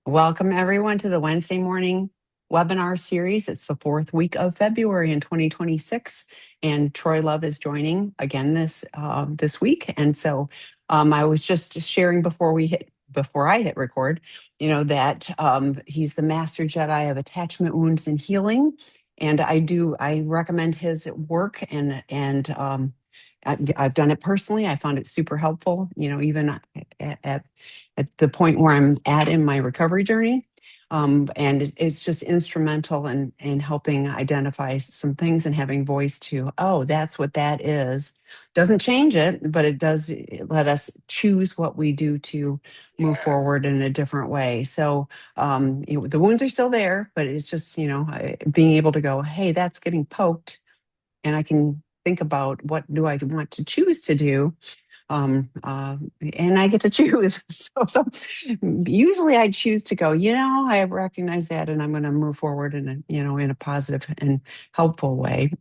Welcome, everyone, to the Wednesday morning webinar series. It's the fourth week of February in 2026, and Troy Love is joining again this week. And so I was just sharing before I hit record, that he's the master Jedi of attachment wounds and healing. And I recommend his work, and I've done it personally. I found it super helpful, even at the point where I'm at in my recovery journey. And it's just instrumental in helping identify some things and having voice to, oh, that's what that is. Doesn't change it, but it does let us choose what we do to move forward in a different way. So the wounds are still there, but it's just, being able to go, hey, that's getting poked, and I can think about what do I want to choose to do, and I get to choose. So usually I choose to go, I recognize that, and I'm going to move forward in a positive and helpful way.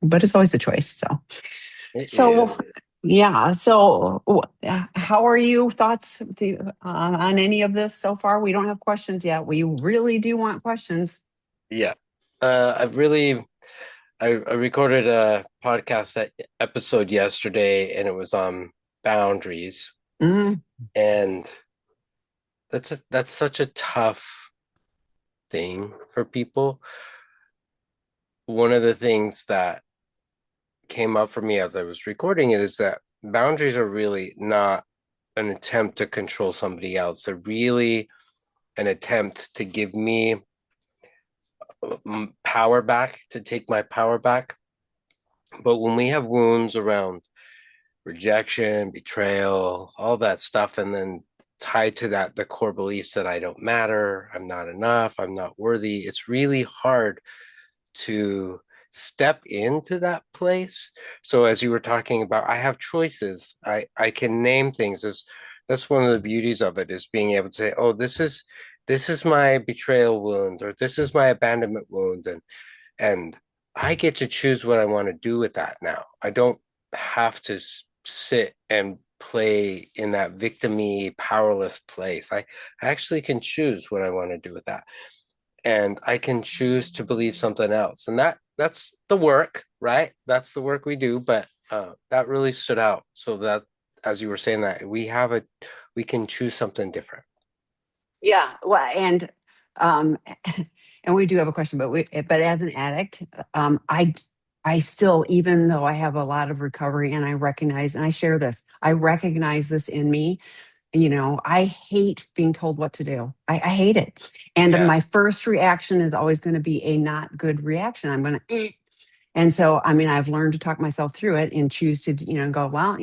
But it's always a choice. It So is. yeah. So how are you? Thoughts on any of this so far? We don't have questions yet. We really do want questions. Yeah. I recorded a podcast episode yesterday and it was on boundaries. Mm, And that's such a tough thing for people. One of the things that came up for me as I was recording it is that boundaries are really not an attempt to control somebody else. They're really an attempt to give me power back, to take my power back. But when we have wounds around rejection, betrayal, all that stuff, and then tied to that, the core beliefs that I don't matter, I'm not enough, I'm not worthy, it's really hard to step into that place. So as you were talking about, I have choices. I can name things. That's one of the beauties of it, is being able to say, oh, this is my betrayal wound, or this is my abandonment wound, and I get to choose what I want to do with that now. I don't have to sit and play in that victimy, powerless place. I actually can choose what I want to do with that. And I can choose to believe something else. And that's the work, right? That's the work we do. But that really stood out. So that, as you were saying, that we can choose something different. yeah. Well, um, and we do have a question, but as an addict, I still, even though I have a lot of recovery, and I recognize, and I share this, I recognize this in me. I hate being told what to do. I hate it. And Yeah. my first reaction is always going to be a not good reaction. I'm going to, and so, I mean, I've learned to talk myself through it and choose to, go, well,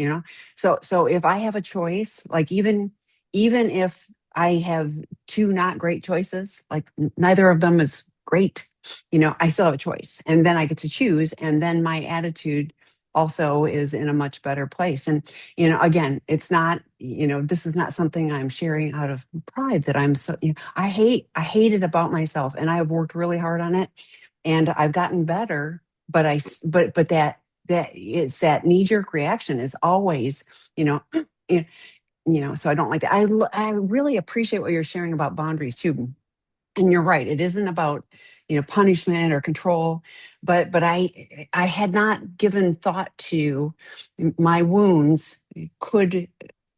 so if I have a choice, like even if I have two not great choices, like neither of them is great, I still have a choice, and then I get to choose. And then my attitude also is in a much better place. And, again, it's not, this is not something I'm sharing out of pride that I'm so, I hate it about myself, and I have worked really hard on it, and I've gotten better. But that it's that knee jerk reaction is always, you know, so I don't like that. I really appreciate what you're sharing about boundaries too. And you're right, it isn't about, punishment or control, but I had not given thought to my wounds could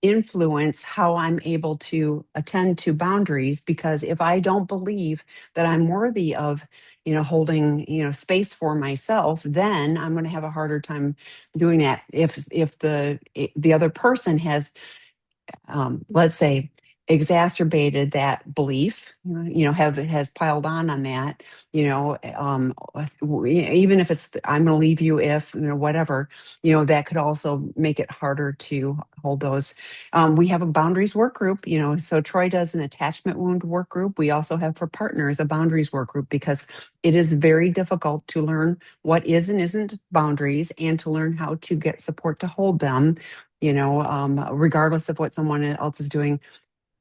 influence how I'm able to attend to boundaries, because if I don't believe that I'm worthy of, holding, space for myself, then I'm going to have a harder time doing that. If the other person has, let's say, exacerbated that belief, has piled on that, even if it's, I'm going to leave you if, whatever, that could also make it harder to hold those. We have a boundaries work group, so Troy does an attachment wound work group. We also have for partners a boundaries work group, because it is very difficult to learn what is and isn't boundaries, and to learn how to get support to hold them, regardless of what someone else is doing,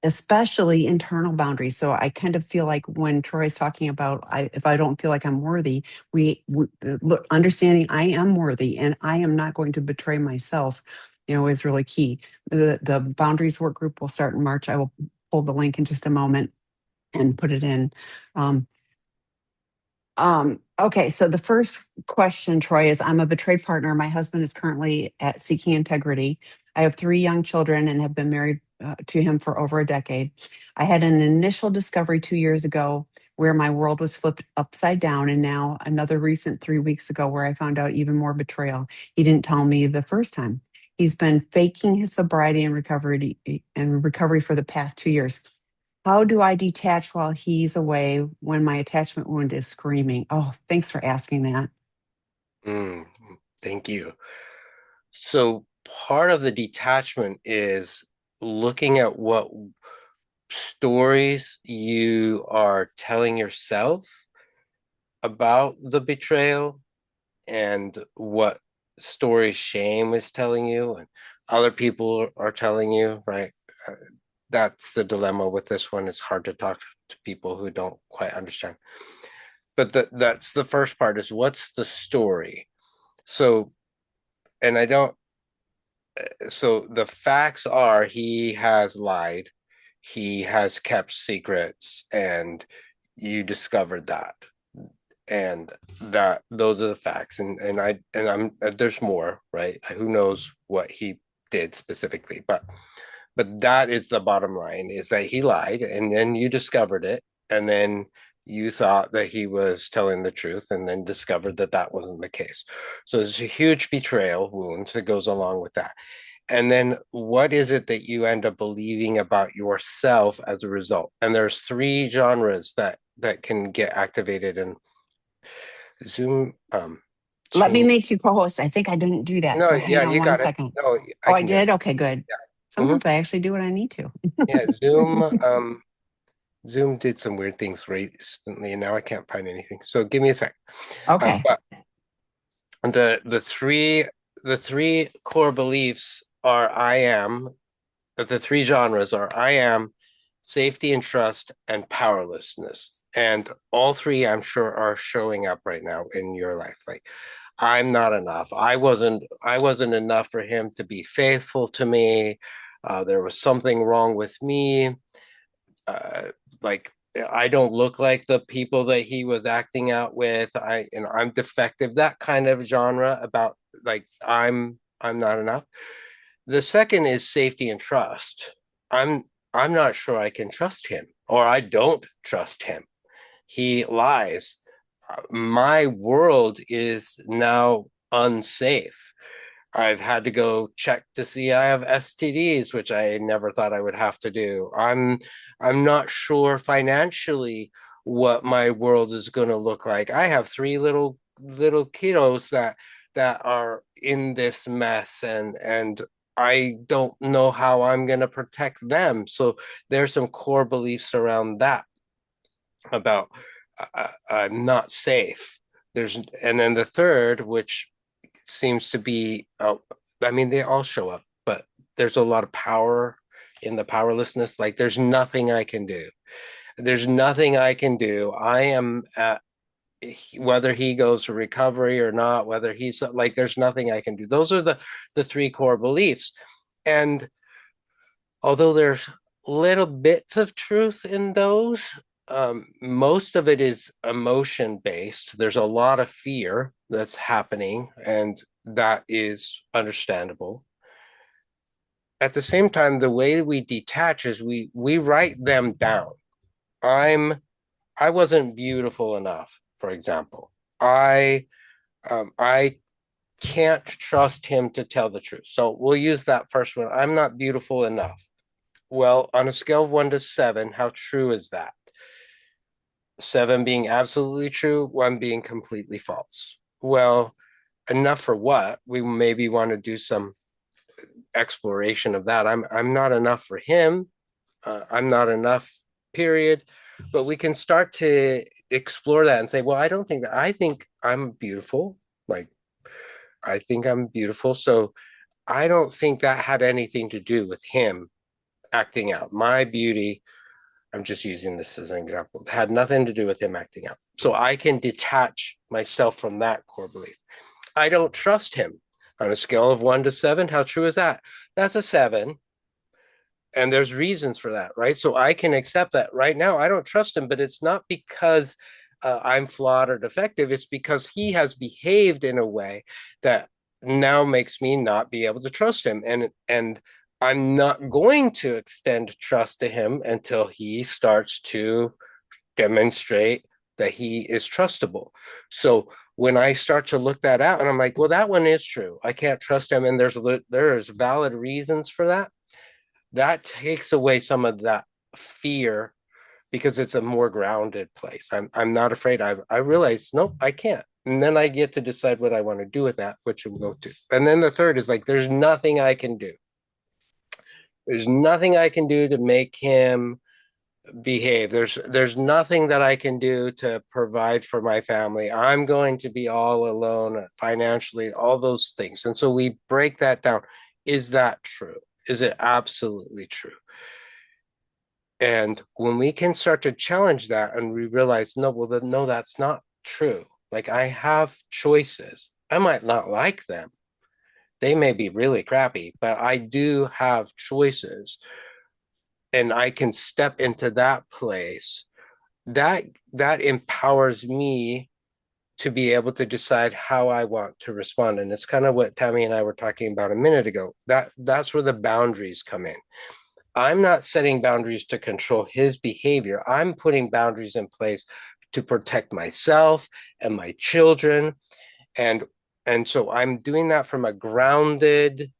especially internal boundaries. So I kind of feel like when Troy's talking about, if I don't feel like I'm worthy, look, understanding I am worthy and I am not going to betray myself, is really key. The boundaries work group will start in March. I will pull the link in just a moment. and put it in. Um, okay, so the first question, Troy, is I'm a betrayed partner. My husband is currently at Seeking Integrity. I have three young children and have been married to him for over a decade. I had an initial discovery 2 years ago where my world was flipped upside down, and now another recent 3 weeks ago where I found out even more betrayal. He didn't tell me the first time. He's been faking his sobriety and recovery for the past 2 years. How do I detach while he's away when my attachment wound is screaming? Oh, thanks for asking that. Mm, thank you. So part of the detachment is looking at what stories you are telling yourself about the betrayal and what story shame is telling you and other people are telling you, right? Uh, that's the dilemma with this one. It's hard to talk to people who don't quite understand. But that's the first part is what's the story? So, and I don't, so the facts are he has lied, he has kept secrets, and you discovered that. And that those are the facts. And there's more, right? Who knows what he did specifically, but that is the bottom line is that he lied and then you discovered it and then you thought that he was telling the truth and then discovered that that wasn't the case. So there's a huge betrayal wound that goes along with that. And then what is it that you end up believing about yourself as a result? And there's three genres that can get activated and Zoom Let me change. make you co-host. I think I didn't do that. No, So hang yeah, on you one got it. second. No, Oh, I I can do it. did? Okay, good. Yeah. Sometimes I actually do what I need to. Yeah, Zoom did some weird things recently, and now I can't find anything. So give me a sec. Okay. But the three core beliefs are I am. The three genres are I am, safety and trust, and powerlessness. And all three, I'm sure, are showing up right now in your life. Like I'm not enough. I wasn't enough for him to be faithful to me. There was something wrong with me. Uh, like I don't look like the people that he was acting out with. I'm defective. That kind of genre about like I'm not enough. The second is safety and trust. I'm I'm not sure I can trust him, or I don't trust him. He lies. My world is now unsafe. I've had to go check to see I have STDs, which I never thought I would have to do. I'm not sure financially what my world is going to look like. I have three little kiddos that are in this mess and I don't know how I'm going to protect them. So there's some core beliefs around that about I'm not safe. There's and then the third, which seems to be, I mean, they all show up, but there's a lot of power in the powerlessness. Like there's nothing I can do. There's nothing I can do. I am at whether he goes to recovery or not, whether he's like, there's nothing I can do. Those are the three core beliefs. And although there's little bits of truth in those, most of it is emotion based. There's a lot of fear that's happening, and that is understandable. At the same time, the way we detach is we write them down. I'm I wasn't beautiful enough, for example. I can't trust him to tell the truth. So we'll use that first one. I'm not beautiful enough. Well, on a scale of 1 to 7, how true is that? 7 being absolutely true, 1 being completely false. Well, enough for what? We maybe want to do some exploration of that. I'm not enough for him. I'm not enough, period. But we can start to explore that and say, well, I don't think that. I think I'm beautiful. Like, I think I'm beautiful. So I don't think that had anything to do with him acting out. My beauty, I'm just using this as an example. It had nothing to do with him acting out. So I can detach myself from that core belief. I don't trust him. On a scale of 1 to 7, how true is that? That's a 7. And there's reasons for that, right? So I can accept that right now. I don't trust him, but it's not because I'm flawed or defective. It's because he has behaved in a way that now makes me not be able to trust him. And I'm not going to extend trust to him until he starts to demonstrate that he is trustable. So when I start to look that out, and I'm like, well, that one is true. I can't trust him, and there's valid reasons for that. That takes away some of that fear because it's a more grounded place. I'm not afraid. I realize, nope, I can't. And then I get to decide what I want to do with that, which we'll go to. And then the third is like, there's nothing I can do. There's nothing I can do to make him behave. There's nothing that I can do to provide for my family. I'm going to be all alone financially, all those things. And so we break that down. Is that true? Is it absolutely true? And when we can start to challenge that and we realize, no, well, then, no, that's not true. Like I have choices. I might not like them. They may be really crappy, but I do have choices and I can step into that place. That that empowers me to be able to decide how I want to respond. And it's kind of what Tammy and I were talking about a minute ago. That's where the boundaries come in. I'm not setting boundaries to control his behavior. I'm putting boundaries in place to protect myself and my children. And and so I'm doing that from a grounded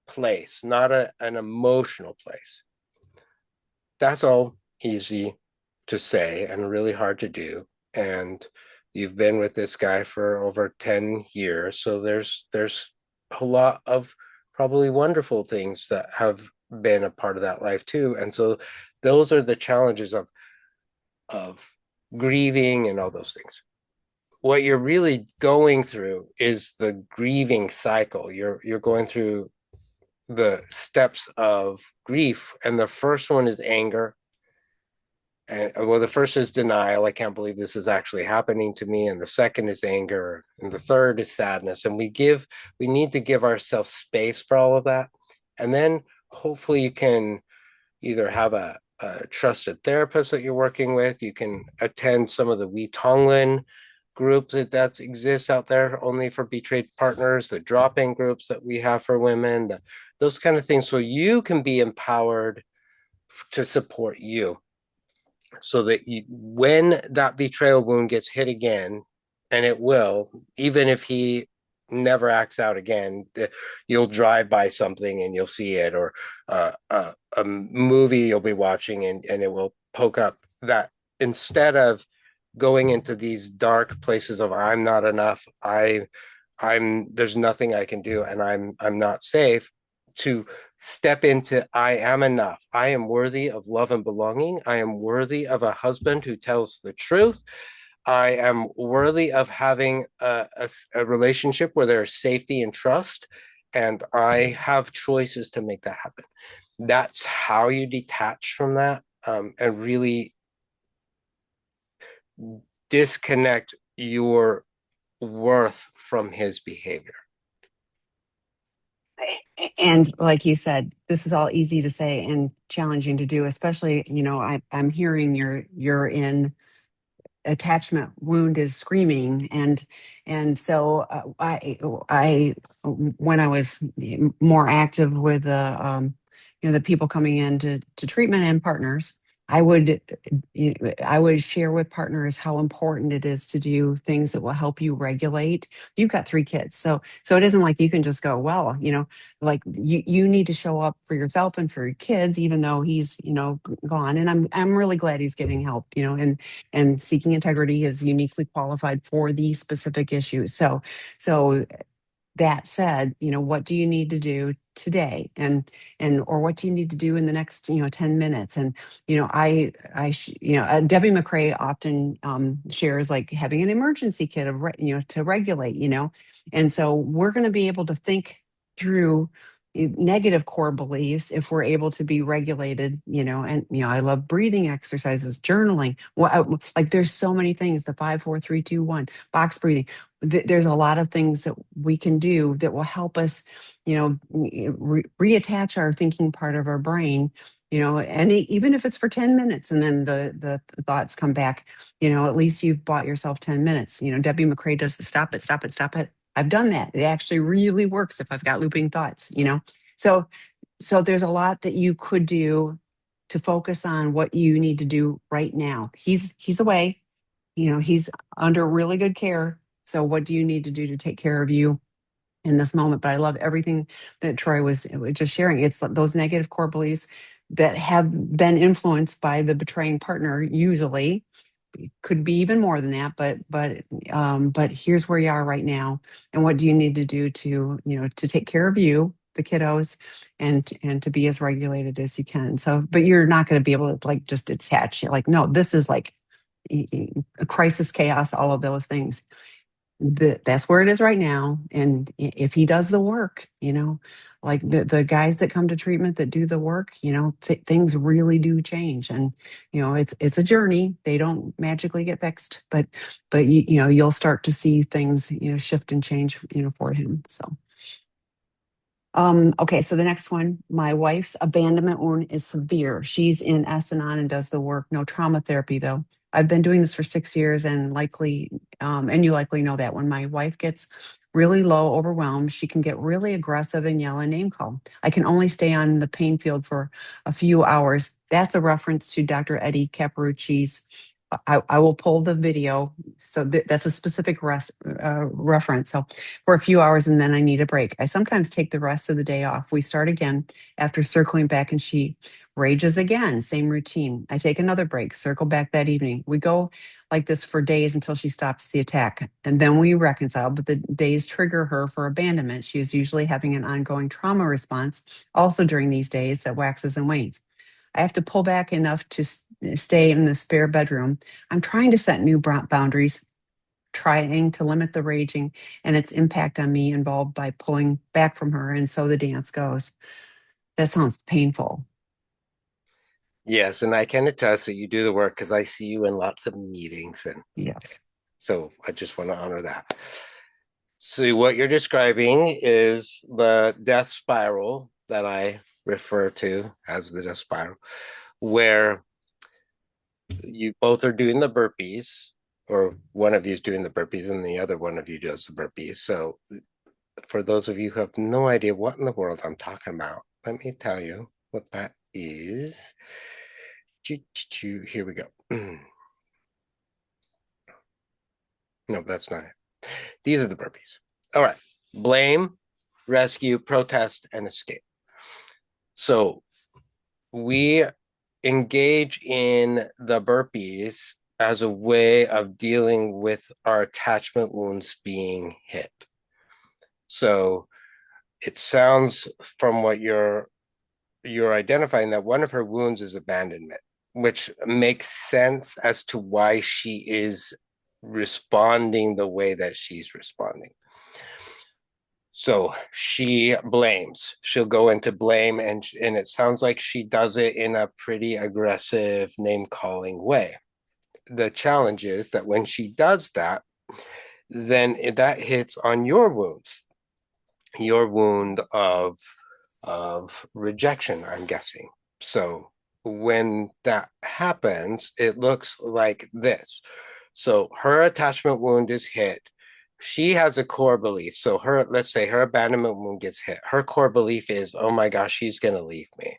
place, not an emotional place. That's all easy to say and really hard to do. And you've been with this guy for over 10 years. So there's a lot of probably wonderful things that have been a part of that life too. And so those are the challenges of grieving and all those things. What you're really going through is the grieving cycle. You're going through the steps of grief. And the first one is anger. And well, the first is denial. I can't believe this is actually happening to me. And the second is anger. And the third is sadness. And we need to give ourselves space for all of that. And then hopefully you can either have a trusted therapist that you're working with. You can attend some of the Wee Tonglen groups that exists out there only for betrayed partners, the drop-in groups that we have for women, those kind of things. So you can be empowered to support you so that when that betrayal wound gets hit again, and it will, even if he never acts out again, you'll drive by something and you'll see it, or a movie you'll be watching and it will poke up that instead of going into these dark places of I'm not enough, I'm there's nothing I can do and I'm not safe, to step into I am enough. I am worthy of love and belonging. I am worthy of a husband who tells the truth. I am worthy of having a relationship where there's safety and trust. And I have choices to make that happen. That's how you detach from that, and really disconnect your worth from his behavior. And like you said, this is all easy to say and challenging to do, especially, I'm hearing you're in attachment wound is screaming, and so I when I was more active with the people coming into treatment and partners, I would I would share with partners how important it is to do things that will help you regulate. You've got 3 kids, so it isn't like you can just go, well, like you need to show up for yourself and for your kids, even though he's gone. And I'm really glad he's getting help, and Seeking Integrity is uniquely qualified for these specific issues. So that said, what do you need to do today, and or what do you need to do in the next 10 minutes? And Debbie McCrae often shares like having an emergency kit of to regulate, and so we're going to be able to think through negative core beliefs if we're able to be regulated, and I love breathing exercises, journaling, like there's so many things, the 5 4 3 2 1 box breathing. there's a lot of things that we can do that will help us, reattach our thinking part of our brain, and even if it's for 10 minutes and then the thoughts come back, at least you've bought yourself 10 minutes. Debbie McCrae does the stop it, stop it, stop it. I've done that. It actually really works if I've got looping thoughts. So, so there's a lot that you could do to focus on what you need to do right now. He's away, he's under really good care. So what do you need to do to take care of you in this moment? But I love everything that Troy was just sharing. It's those negative core beliefs that have been influenced by the betraying partner, usually. It could be even more than that, but here's where you are right now, and what do you need to do to to take care of you, the kiddos, and to be as regulated as you can. So, but you're not going to be able to like just detach. You're like, no, this is like a crisis, chaos, all of those things. That's where it is right now. And if he does the work, like the guys that come to treatment that do the work, things really do change. And it's a journey. They don't magically get fixed, but you'll start to see things shift and change for him. So. Okay, so the next one, my wife's abandonment wound is severe. She's in S&On and does the work. No trauma therapy though. I've been doing this for 6 years and and you likely know that when my wife gets really low, overwhelmed, she can get really aggressive and yell and name call. I can only stay on the pain field for a few hours. That's a reference to Dr. Eddie Caparucci's. I will pull the video. So that's a specific reference. So for a few hours and then I need a break. I sometimes take the rest of the day off. We start again after circling back and she rages again, same routine. I take another break, circle back that evening. We go like this for days until she stops the attack. And then we reconcile, but the days trigger her for abandonment. She is usually having an ongoing trauma response also during these days that waxes and wanes. I have to pull back enough to stay in the spare bedroom. I'm trying to set new boundaries, trying to limit the raging and its impact on me involved by pulling back from her. And so the dance goes. That sounds painful. Yes, and I can attest that you do the work because I see you in lots of meetings, and Yes. so I just want to honor that. So what you're describing is the death spiral that I refer to as the death spiral, where you both are doing the burpees, or one of you is doing the burpees and the other one of you does the burpees. So for those of you who have no idea what in the world I'm talking about, let me tell you what that is. Here we go. No, that's not it. These are the burpees. All right. Blame, rescue, protest, and escape. So we engage in the burpees as a way of dealing with our attachment wounds being hit. So it sounds from what you're identifying that one of her wounds is abandonment, which makes sense as to why she is responding the way that she's responding. So she blames. She'll go into blame, and it sounds like she does it in a pretty aggressive, name-calling way. The challenge is that when she does that, then that hits on your wounds, your wound of rejection, I'm guessing. So when that happens, it looks like this. So her attachment wound is hit. She has a core belief. So let's say her abandonment wound gets hit. Her core belief is, oh my gosh, he's going to leave me.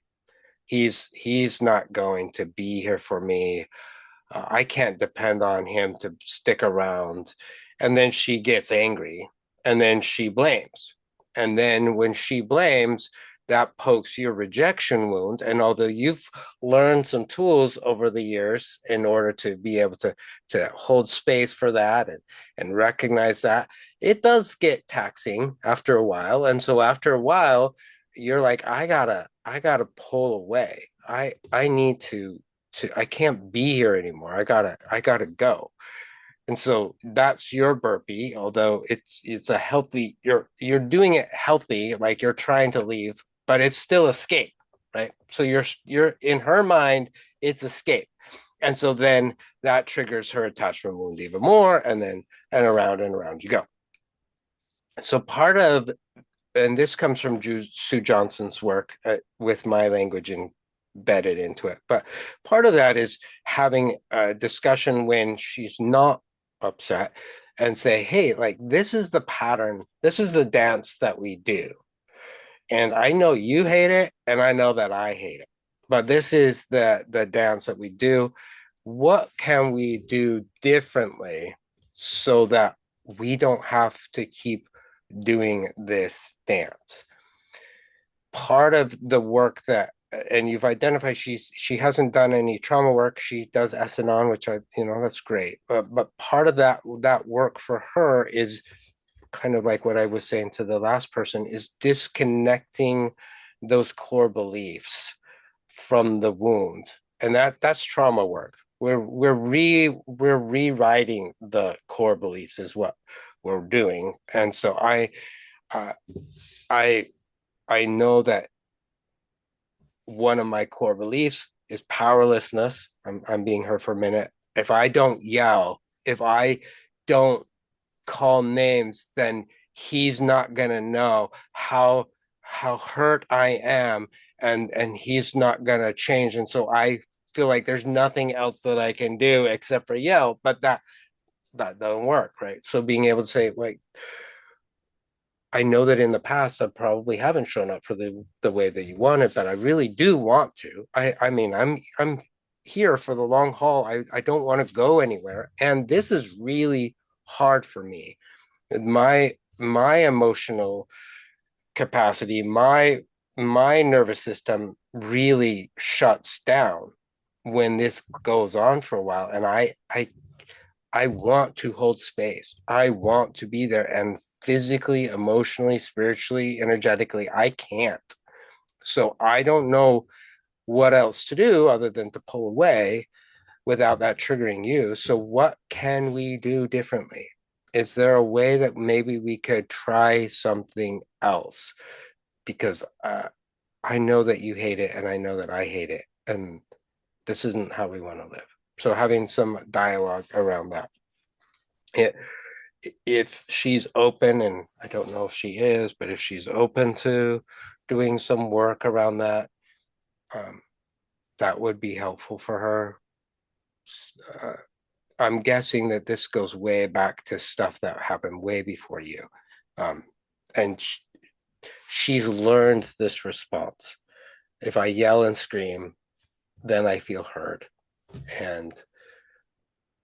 He's not going to be here for me. I can't depend on him to stick around. And then she gets angry and then she blames. And then when she blames, that pokes your rejection wound. And although you've learned some tools over the years in order to be able to hold space for that and recognize that, it does get taxing after a while. And so after a while, you're like, I gotta pull away. I need to I can't be here anymore. I gotta go. And so that's your burpee, although it's a healthy, you're doing it healthy, like you're trying to leave, but it's still escape, right? So you're in her mind, it's escape. And so then that triggers her attachment wound even more, and around you go. So part of, and this comes from Sue Johnson's work with my language embedded into it, but part of that is having a discussion when she's not upset and say, hey, like this is the pattern, this is the dance that we do. And I know you hate it, and I know that I hate it. But this is the dance that we do. What can we do differently so that we don't have to keep doing this dance? Part of the work that, and you've identified, she hasn't done any trauma work. She does S&On, which I, that's great. But part of that work for her is kind of like what I was saying to the last person, is disconnecting those core beliefs from the wound. And that's trauma work. We're rewriting the core beliefs is what we're doing. And so uh, I I know that one of my core beliefs is powerlessness. I'm being her for a minute. If I don't yell, if I don't call names, then he's not gonna know how hurt I am, and he's not gonna change. And so I feel like there's nothing else that I can do except for yell, but that doesn't work, right? So being able to say, like, I know that in the past I probably haven't shown up for the way that you wanted, but I really do want to. I mean, I'm here for the long haul. I don't want to go anywhere. And this is really hard for me. My emotional capacity, my nervous system really shuts down when this goes on for a while. And I want to hold space. I want to be there. And physically, emotionally, spiritually, energetically, I can't. So I don't know what else to do other than to pull away without that triggering you. So what can we do differently? Is there a way that maybe we could try something else? Because I know that you hate it and I know that I hate it. And this isn't how we want to live. So having some dialogue around that. It, if she's open, and I don't know if she is, but if she's open to doing some work around that, um, that would be helpful for her. Uh, I'm guessing that this goes way back to stuff that happened way before you. Um, and she's learned this response. If I yell and scream, then I feel heard. And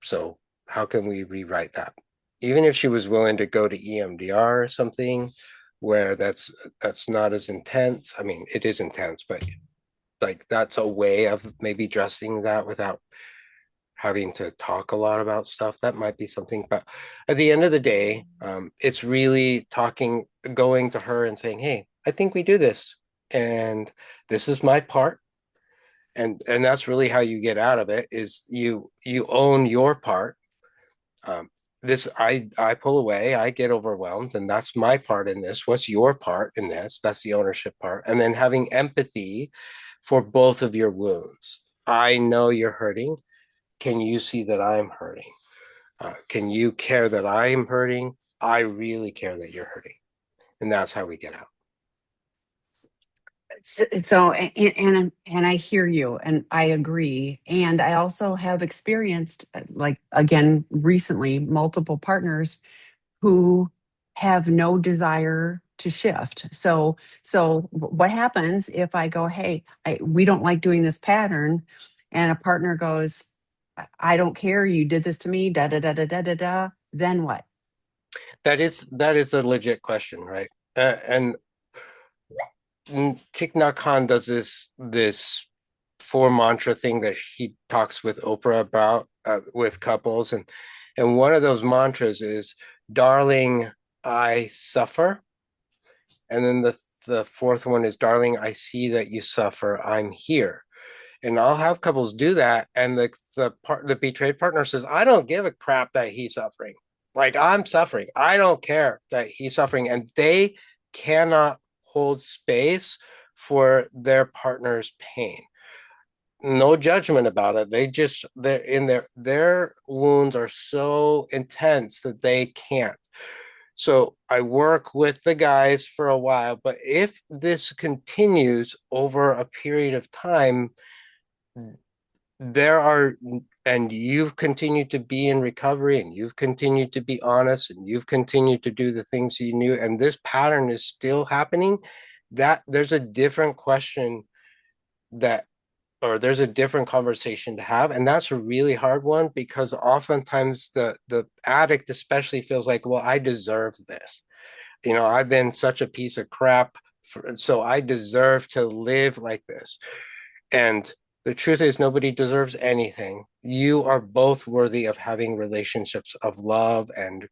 so, how can we rewrite that? Even if she was willing to go to EMDR or something where that's not as intense. I mean, it is intense, but like that's a way of maybe addressing that without having to talk a lot about stuff. That might be something. But at the end of the day, it's really talking, going to her and saying, hey, I think we do this. And this is my part. And that's really how you get out of it, is you own your part. um, this I pull away, I get overwhelmed, and that's my part in this. What's your part in this? That's the ownership part. And then having empathy for both of your wounds. I know you're hurting. Can you see that I'm hurting? Can you care that I'm hurting? I really care that you're hurting. And that's how we get out. And I hear you and I agree. And I also have experienced, like, again, recently, multiple partners who have no desire to shift. So what happens if I go, hey, we don't like doing this pattern, and a partner goes, I don't care, you did this to me, da da da da da da da. Then what? That is a legit question, right? And Thich Nhat Hanh does this four mantra thing that he talks with Oprah about with couples, and one of those mantras is, "Darling, I suffer," and then the fourth one is, "Darling, I see that you suffer. I'm here." And I'll have couples do that, and the betrayed partner says, "I don't give a crap that he's suffering. Like, I'm suffering. I don't care that he's suffering," and they cannot hold space for their partner's pain. No judgment about it. They're in their wounds are so intense that they can't. So I work with the guys for a while, but if this continues over a period of time, there are, and you've continued to be in recovery and you've continued to be honest and you've continued to do the things you knew, and this pattern is still happening, that there's a different question that, or there's a different conversation to have. And that's a really hard one because oftentimes the addict especially feels like, well, I deserve this. I've been such a piece of crap, so I deserve to live like this. And the truth is, nobody deserves anything. You are both worthy of having relationships of love and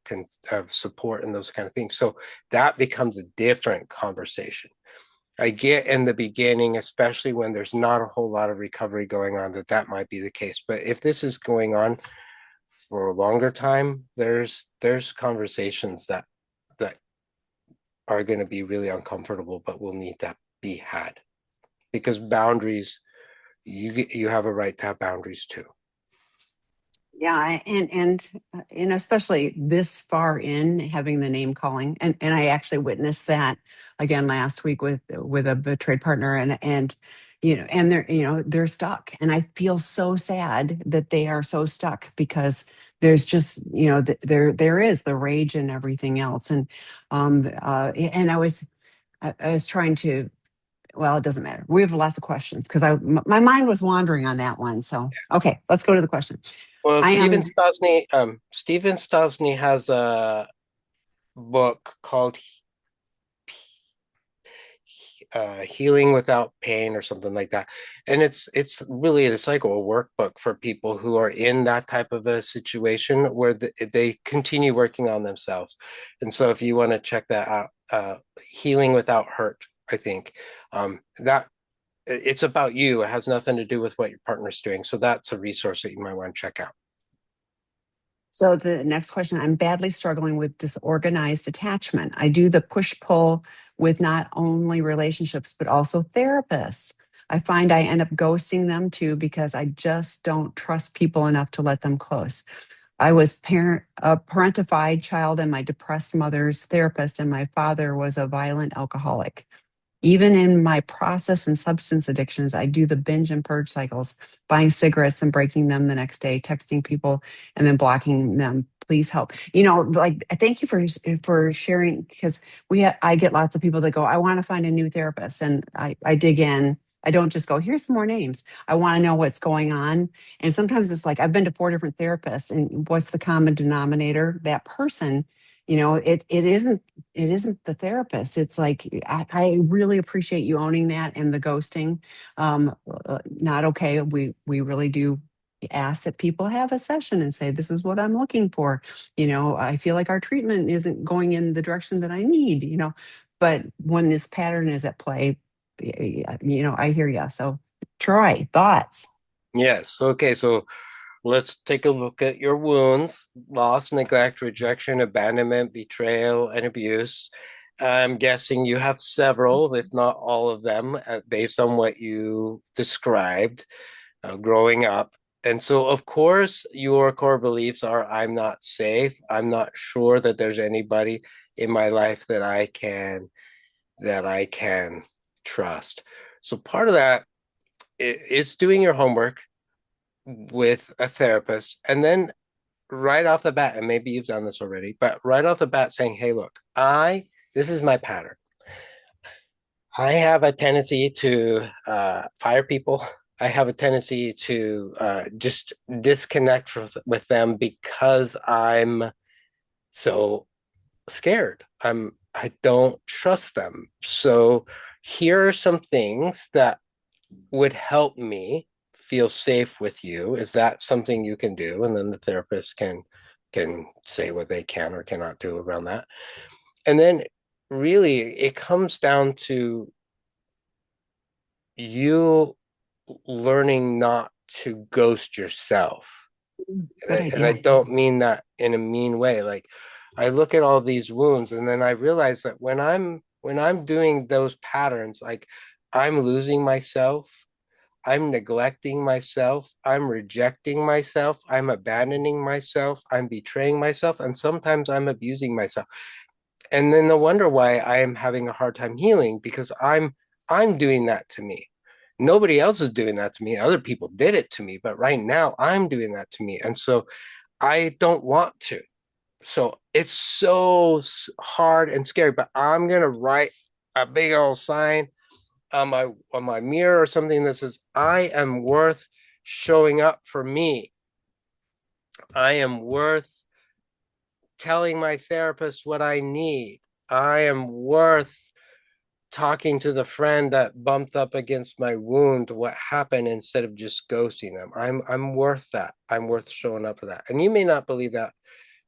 of support and those kind of things. So that becomes a different conversation. I get in the beginning, especially when there's not a whole lot of recovery going on, that might be the case. But if this is going on for a longer time, there's conversations that are going to be really uncomfortable, but will need to be had because boundaries, you have a right to have boundaries too. Yeah, and especially this far in having the name calling, and I actually witnessed that again last week with a betrayed partner, and and they're stuck, and I feel so sad that they are so stuck because there's just there is the rage and everything else, and I was trying to, well, it doesn't matter. We have lots of questions because my mind was wandering on that one. So okay, let's go to the question. Well, I am. Stephen Stosny has a book called Healing Without Pain or something like that, and it's really a cycle, a workbook for people who are in that type of a situation where they continue working on themselves. And so, if you want to check that out, Healing Without Hurt, I think that it's about you. It has nothing to do with what your partner's doing. So that's a resource that you might want to check out. So the next question, I'm badly struggling with disorganized attachment. I do the push pull with not only relationships, but also therapists. I find I end up ghosting them too because I just don't trust people enough to let them close. I was a parentified child and my depressed mother's therapist, and my father was a violent alcoholic. Even in my process and substance addictions, I do the binge and purge cycles, buying cigarettes and breaking them the next day, texting people and then blocking them. Please help. Like thank you for sharing because I get lots of people that go, I want to find a new therapist, and I dig in. I don't just go, here's some more names. I want to know what's going on. And sometimes it's like I've been to 4 different therapists, and what's the common denominator? That person, it isn't the therapist. It's like I really appreciate you owning that and the ghosting. Not okay. We really do ask that people have a session and say, this is what I'm looking for. I feel like our treatment isn't going in the direction that I need, but when this pattern is at play, I hear you. So Troy, thoughts? Yes. Okay. So let's take a look at your wounds: loss, neglect, rejection, abandonment, betrayal, and abuse. I'm guessing you have several, if not all of them, based on what you described growing up. And so, of course, your core beliefs are I'm not safe. I'm not sure that there's anybody in my life that I can trust. So part of that is doing your homework with a therapist, and then right off the bat, and maybe you've done this already, but right off the bat saying, hey, look, this is my pattern. I have a tendency to fire people. I have a tendency to just disconnect with them because I'm so scared. I don't trust them. So here are some things that would help me feel safe with you. Is that something you can do? And then the therapist can say what they can or cannot do around that. And then really it comes down to you learning not to ghost yourself. And Good I idea. don't mean that in a mean way. Like I look at all these wounds and then I realize that when I'm doing those patterns, like I'm losing myself, I'm neglecting myself, I'm rejecting myself, I'm abandoning myself, I'm betraying myself, and sometimes I'm abusing myself. And then no wonder why I am having a hard time healing, because I'm doing that to me. Nobody else is doing that to me. Other people did it to me, but right now I'm doing that to me. And so I don't want to. So it's so hard and scary, but I'm gonna write a big old sign on my mirror or something that says, I am worth showing up for me. I am worth telling my therapist what I need. I am worth talking to the friend that bumped up against my wound what happened, instead of just ghosting them. I'm worth that. I'm worth showing up for that. And you may not believe that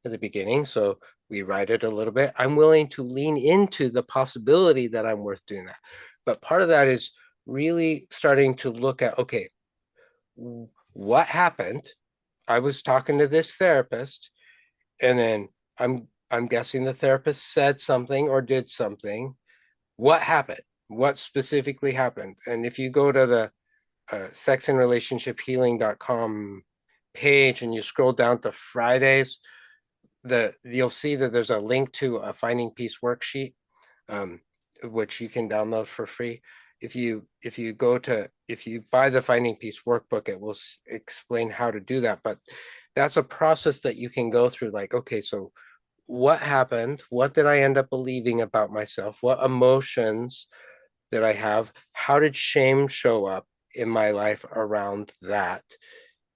at the beginning, so we write it a little bit. I'm willing to lean into the possibility that I'm worth doing that. But part of that is really starting to look at, okay, what happened? I was talking to this therapist, and then I'm guessing the therapist said something or did something. What happened? What specifically happened? And if you go to the sexandrelationshiphealing.com page and you scroll down to Fridays, you'll see that there's a link to a finding peace worksheet, um, which you can download for free. If you buy the finding peace workbook, it will explain how to do that. But that's a process that you can go through. Like, okay, so what happened? What did I end up believing about myself? What emotions did I have? How did shame show up in my life around that?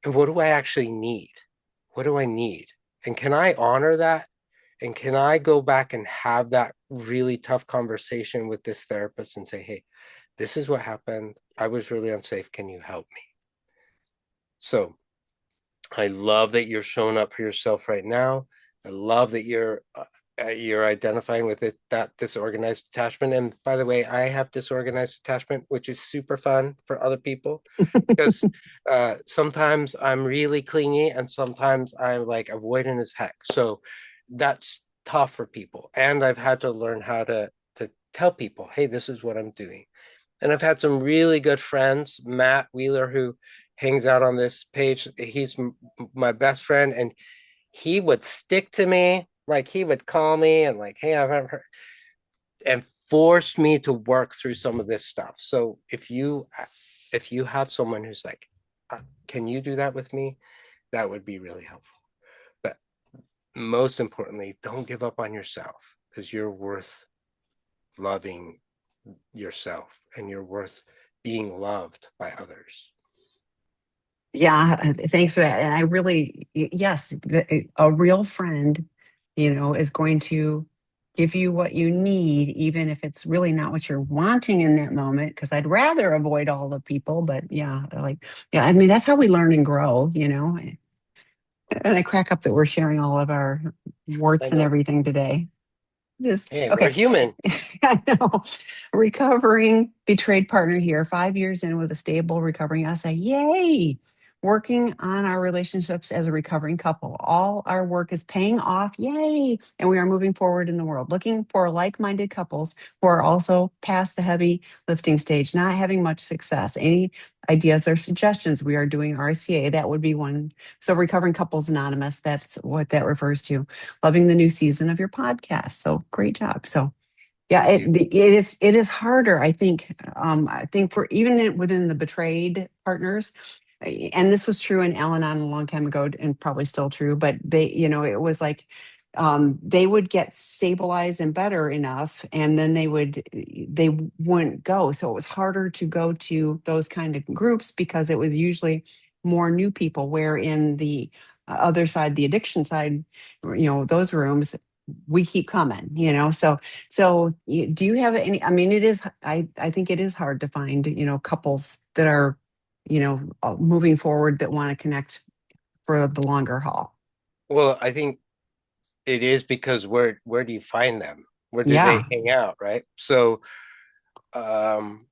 And what do I actually need? What do I need? And can I honor that? And can I go back and have that really tough conversation with this therapist and say, hey, this is what happened. I was really unsafe. Can you help me? So I love that you're showing up for yourself right now. I love that you're identifying with it, that disorganized attachment. And by the way, I have disorganized attachment, which is super fun for other people, because sometimes I'm really clingy and sometimes I'm like avoidant as heck. So that's tough for people. And I've had to learn how to tell people, hey, this is what I'm doing. And I've had some really good friends, Matt Wheeler, who hangs out on this page. He's my best friend, and he would stick to me. Like, he would call me and like, hey, I've heard, and forced me to work through some of this stuff. So if you have someone who's like, can you do that with me? That would be really helpful. But most importantly, don't give up on yourself, because you're worth loving yourself and you're worth being loved by others. Yeah, thanks for that. And I really, yes, a real friend, is going to give you what you need, even if it's really not what you're wanting in that moment. Because I'd rather avoid all the people, but yeah, yeah, I mean, that's how we learn and grow. And I crack up that we're sharing all of our I warts and know. everything today. Just Hey, we're okay. human. I know. Recovering betrayed partner here, 5 years in with a stable recovering essay. Yay! Working on our relationships as a recovering couple. All our work is paying off. Yay! And we are moving forward in the world, looking for like minded couples who are also past the heavy lifting stage, not having much success. Any ideas or suggestions? We are doing RCA. That would be one. So, Recovering Couples Anonymous, that's what that refers to. Loving the new season of your podcast. So, great job. So, yeah, Thank you. it is harder. I think for even within the betrayed partners, and this was true in Al-Anon a long time ago, and probably still true. But it was like they would get stabilized and better enough, and then they wouldn't go. So it was harder to go to those kind of groups because it was usually more new people. Where in the other side, the addiction side, those rooms we keep coming. So do you have any, I mean, I think it is hard to find, couples that are, moving forward that want to connect for the longer haul. Well, I think it is, because where do you find them? Where do they Yeah. hang out, right? So um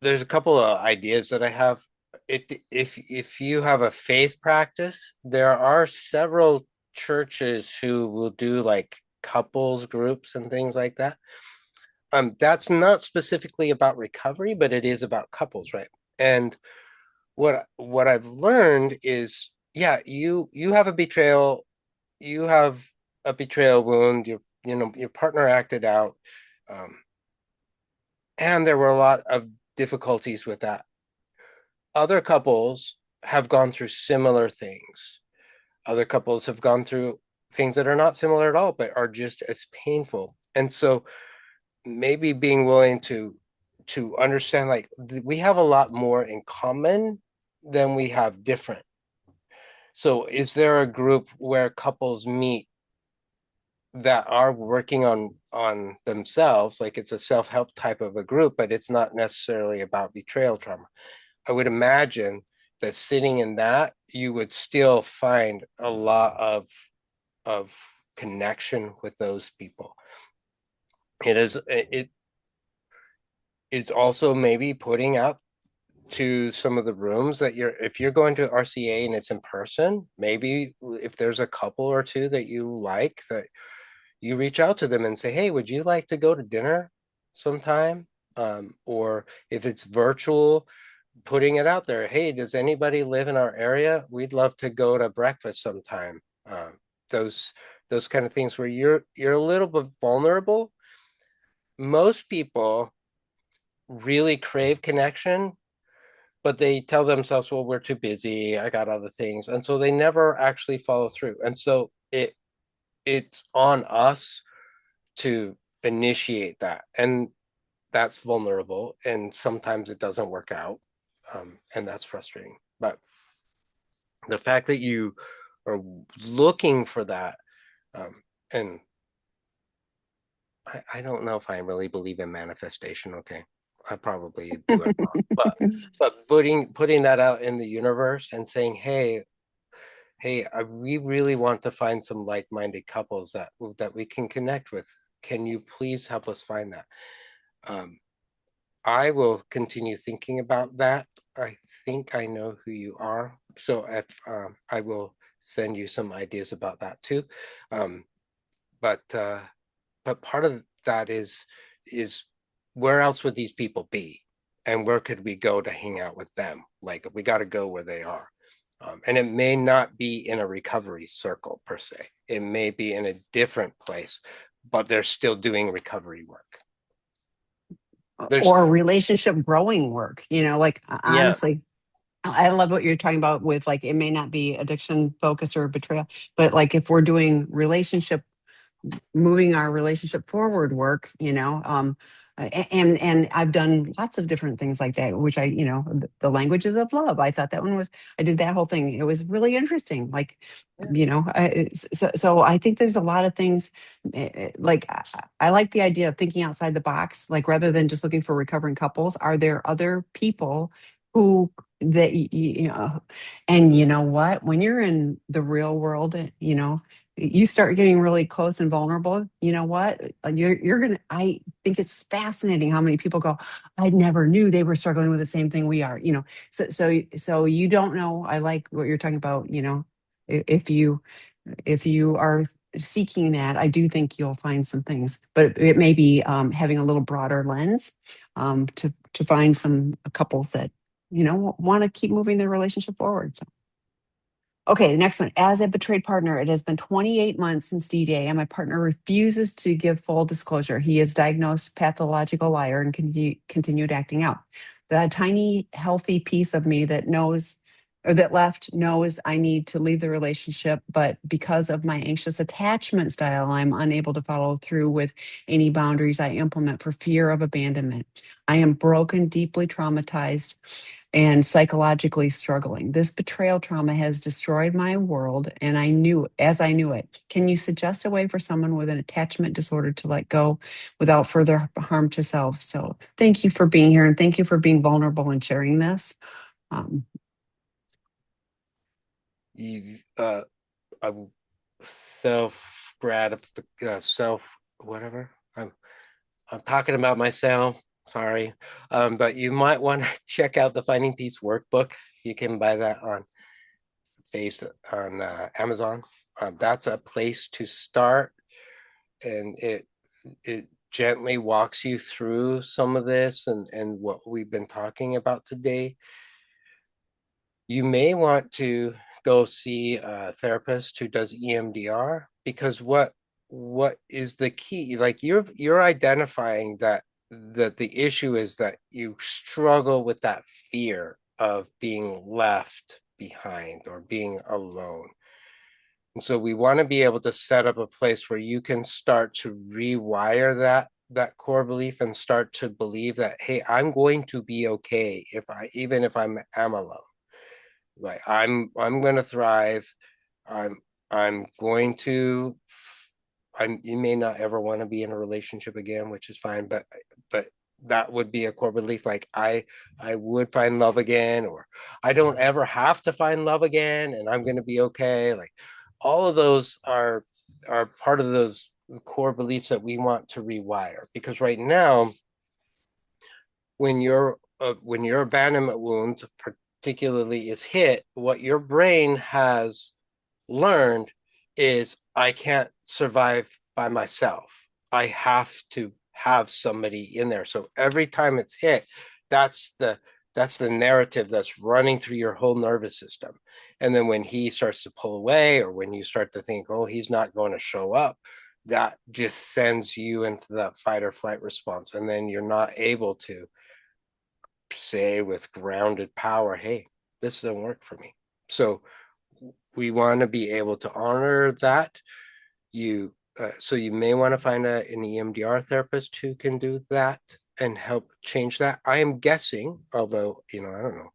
there's a couple of ideas that I have. If you have a faith practice, there are several churches who will do like couples groups and things like that. That's not specifically about recovery, but it is about couples, right? And what I've learned is, yeah, you have a betrayal, you have a betrayal wound. Your partner acted out, um, and there were a lot of difficulties with that. Other couples have gone through similar things. Other couples have gone through things that are not similar at all, but are just as painful. And so maybe being willing to understand, like, we have a lot more in common than we have different. So is there a group where couples meet that are working on themselves, like it's a self-help type of a group, but it's not necessarily about betrayal trauma? I would imagine that sitting in that, you would still find a lot of connection with those people. It's also maybe putting out to some of the rooms that if you're going to RCA and it's in person, maybe if there's a couple or two that you like, that you reach out to them and say, hey, would you like to go to dinner sometime? Or if it's virtual, putting it out there, hey, does anybody live in our area? We'd love to go to breakfast sometime. Those those kind of things where you're a little bit vulnerable. Most people really crave connection, but they tell themselves, well, we're too busy, I got other things, and so they never actually follow through. And so it's on us to initiate that, and that's vulnerable, and sometimes it doesn't work out, and that's frustrating. But the fact that you are looking for that, and I don't know if I really believe in manifestation. Okay, I probably do it wrong, but putting that out in the universe and saying, hey, we really want to find some like-minded couples that we can connect with. Can you please help us find that? Um, I will continue thinking about that. I think I know who you are, so if I will send you some ideas about that too. Um, but part of that is where else would these people be, and where could we go to hang out with them? Like, we got to go where they are. And it may not be in a recovery circle per se. It may be in a different place, but they're still doing recovery work. There's or relationship growing work, like Yeah, honestly, I love what you're talking about with like it may not be addiction focus or betrayal, but like if we're doing relationship moving our relationship forward work, and I've done lots of different things like that, which the languages of love. I thought that one was, I did that whole thing. It was really interesting. Like, so I think there's a lot of things like I like the idea of thinking outside the box, like rather than just looking for recovering couples, are there other people who that and you know what, when you're in the real world, you start getting really close and vulnerable, you know what? You're gonna. I think it's fascinating how many people go, I never knew they were struggling with the same thing we are. So you don't know. I like what you're talking about. If you are seeking that, I do think you'll find some things, but it may be having a little broader lens to find some couples that want to keep moving their relationship forward. So. Okay, the next one. As a betrayed partner, it has been 28 months since D-Day, and my partner refuses to give full disclosure. He is diagnosed pathological liar and continued acting out. The tiny, healthy piece of me that knows, or that left knows I need to leave the relationship, but because of my anxious attachment style, I'm unable to follow through with any boundaries I implement for fear of abandonment. I am broken, deeply traumatized, and psychologically struggling. This betrayal trauma has destroyed my world, and I knew it. Can you suggest a way for someone with an attachment disorder to let go without further harm to self? So, thank you for being here, and thank you for being vulnerable and sharing this. Um, you a self gratific self whatever. I'm talking about myself. Sorry. But you might want to check out the Finding Peace workbook. You can buy that on Amazon. That's a place to start, and it gently walks you through some of this and what we've been talking about today. You may want to go see a therapist who does EMDR, because what is the key? Like you're identifying that the issue is that you struggle with that fear of being left behind or being alone. And so we want to be able to set up a place where you can start to rewire that core belief and start to believe that, hey, I'm going to be okay if I even if am alone. Like I'm going to thrive. I'm I'm going to you may not ever want to be in a relationship again, which is fine, but that would be a core belief. Like I would find love again, or I don't ever have to find love again, and I'm going to be okay. Like all of those are part of those core beliefs that we want to rewire. Because right now, when your abandonment wounds particularly is hit, what your brain has learned is I can't survive by myself. I have to have somebody in there. So every time it's hit, that's the narrative that's running through your whole nervous system. And then when he starts to pull away, or when you start to think, oh, he's not going to show up, that just sends you into that fight or flight response. And then you're not able to say with grounded power, hey, this doesn't work for me. So we want to be able to honor that. So you may want to find an EMDR therapist who can do that and help change that. I am guessing, although I don't know,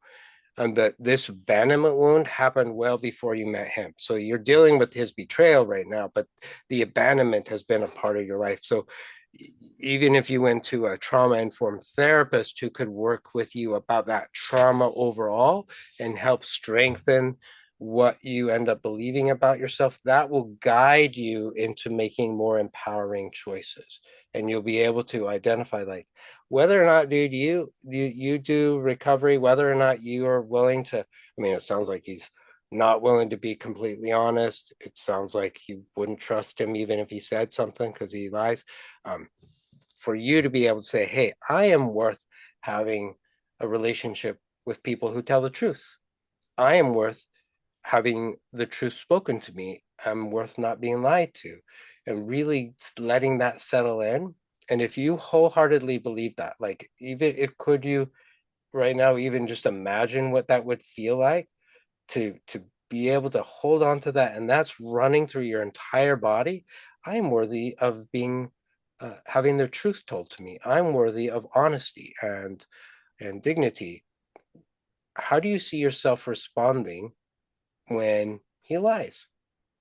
that this abandonment wound happened well before you met him. So you're dealing with his betrayal right now, but the abandonment has been a part of your life. So even if you went to a trauma informed therapist who could work with you about that trauma overall and help strengthen what you end up believing about yourself, that will guide you into making more empowering choices. And you'll be able to identify, like, whether or not, dude, you do recovery, whether or not you are willing to. I mean, it sounds like he's not willing to be completely honest. It sounds like you wouldn't trust him even if he said something because he lies. um, for you to be able to say, hey, I am worth having a relationship with people who tell the truth. I am worth having the truth spoken to me. I'm worth not being lied to, and really letting that settle in. And if you wholeheartedly believe that, like, even if could you right now even just imagine what that would feel like to be able to hold on to that, and that's running through your entire body. I'm worthy of being having the truth told to me. I'm worthy of honesty and dignity. How do you see yourself responding when he lies?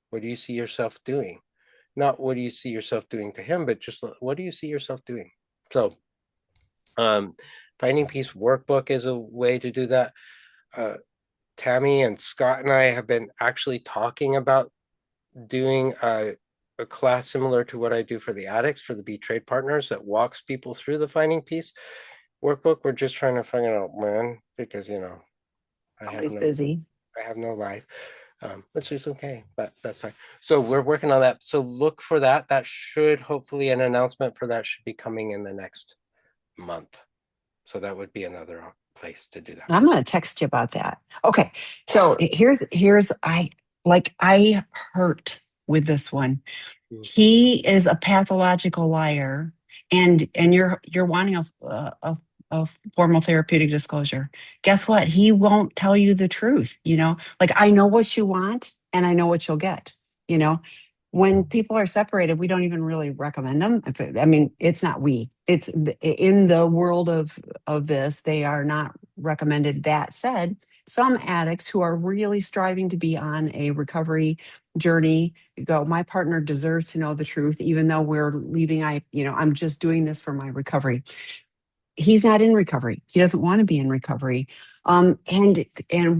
What do you see yourself doing? Not what do you see yourself doing to him, but just what do you see yourself doing? So um finding peace workbook is a way to do that. uh Tammy and Scott and I have been actually talking about doing a class similar to what I do for the addicts, for the betrayed partners, that walks people through the finding peace workbook. We're just trying to figure out when, because I have Always no busy. I have no life, which is okay, but that's fine. So we're working on that. So look for that. That should hopefully an announcement for that should be coming in the next month. So that would be another place to do that. I'm going to text you about that. Okay. So I hurt with this one. He is a pathological liar, and you're wanting a formal therapeutic disclosure. Guess what? He won't tell you the truth. Like, I know what you want, and I know what you'll get. You know, when people are separated, we don't even really recommend them. I mean, it's not we. It's in the world of this. They are not recommended. That said, some addicts who are really striving to be on a recovery journey go, my partner deserves to know the truth, even though we're leaving. I'm just doing this for my recovery. He's not in recovery. He doesn't want to be in recovery. And